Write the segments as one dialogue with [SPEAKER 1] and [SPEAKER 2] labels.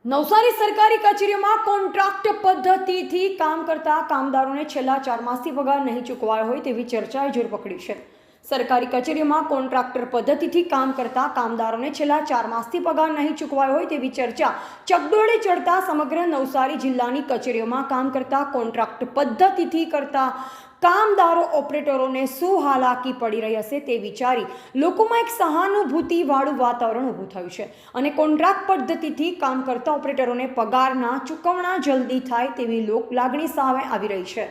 [SPEAKER 1] નવસારી સરકારી કચેરીઓમાં કોન્ટ્રાક્ટ પદ્ધતિથી કામ કરતા કામદારોને છેલ્લા 4 માસથી પગાર નહીં ચૂકવાયો હોય તેવી ચર્ચાએ જોર પકડી છે। સરકારી કચેરીઓમાં કોન્ટ્રાક્ટર પદ્ધતિથી કામ કરતા કામદારોને છેલ્લા 4 માસથી પગાર નહીં ચૂકવાયો હોય તેવી ચર્ચા ચકડોળે ચડતા સમગ્ર નવસારી જિલ્લાની કચેરીઓમાં કામ કરતા કોન્ટ્રાક્ટ પદ્ધતિથી કરતા કામદારો ઓપરેટરોને શું હાલાકી પડી રહી હશે તે વિચારી લોકોમાં એક સહાનુભૂતિવાળું વાતાવરણ ઊભું થયું છે અને કોન્ટ્રાક્ટ પદ્ધતિથી કામ કરતા ઓપરેટરોને પગારના ચૂકવણા જલ્દી થાય તેવી લોક લાગણી સામે આવી રહી છે।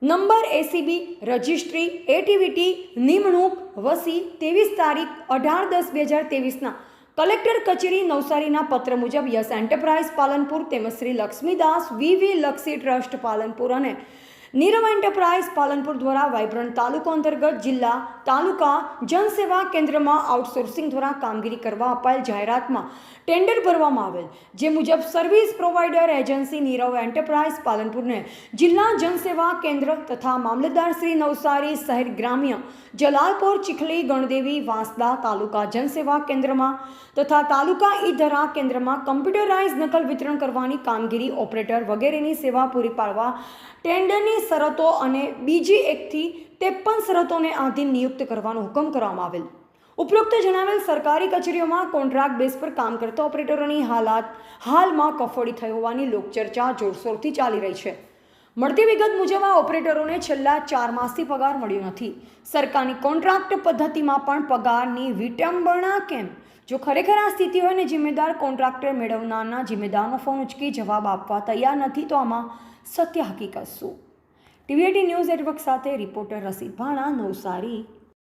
[SPEAKER 1] નંબર એસીબી રજિસ્ટ્રી એટીવીટી નિમણૂક વસી 23 તારીખ 18/10/2023ના કલેક્ટર કચેરી નવસારીના પત્ર મુજબ યસ એન્ટરપ્રાઇઝ પાલનપુર તેમજ શ્રી લક્ષ્મીદાસ વીવી લક્ષી ટ્રસ્ટ પાલનપુર અને નીરવ એન્ટરપ્રાઇઝ પાલનપુર દ્વારા વાઇબ્રન્ટ તાલુકો અંતર્ગત જિલ્લા તાલુકા જનસેવા કેન્દ્રમાં આઉટસોર્સિંગ દ્વારા કામગીરી કરવા અપાયેલ જાહેરાતમાં ટેન્ડર ભરવામાં આવેલ, જે મુજબ service provider agency Nirav enterprise પાલનપુરને જિલ્લા જનસેવા કેન્દ્ર તથા મામલતદાર શ્રી નવસારી શહેર ગ્રામ્ય જલાલપોર ચીખલી ગણદેવી વાંસદા તાલુકા જનસેવા કેન્દ્રમાં તથા તાલુકા ઈધરા કેન્દ્રમાં કમ્પ્યુટરાઇઝ નકલ વિતરણ કરવાની કામગીરી ઓપરેટર વગેરેની સેવા પૂરી પાડવા ટેન્ડરની શરતો અને બીજી 1 થી 53 શરતોને આધીન નિયુક્ત કરવાનો હુકમ કરવામાં આવેલ। ઉપરોક્ત જણાવેલ સરકારી કચેરીઓમાં કોન્ટ્રાક્ટ બેઝ પર કામ કરતા ઓપરેટરોની હાલમાં કફોડી થઈ હોવાની લોકચર્ચા જોરશોરથી ચાલી રહી છે। મળતી વિગત મુજબ આ ઓપરેટરોને છેલ્લા 4 માસથી પગાર મળ્યો નથી। સરકારની કોન્ટ્રાક્ટ પદ્ધતિમાં પણ પગારની વિટંબણા કેમ? જો ખરેખર આ સ્થિતિ હોય ને જિમ્મેદાર કોન્ટ્રાક્ટર મેળવનારના જિમ્મેદારનો ફોન ઉચકી જવાબ આપવા તૈયાર નથી તો આમાં સત્ય હકીકત શું? ટીવી18 ન્યૂઝ નેટવર્ક સાથે રિપોર્ટર રસીદ ભાણા, નવસારી।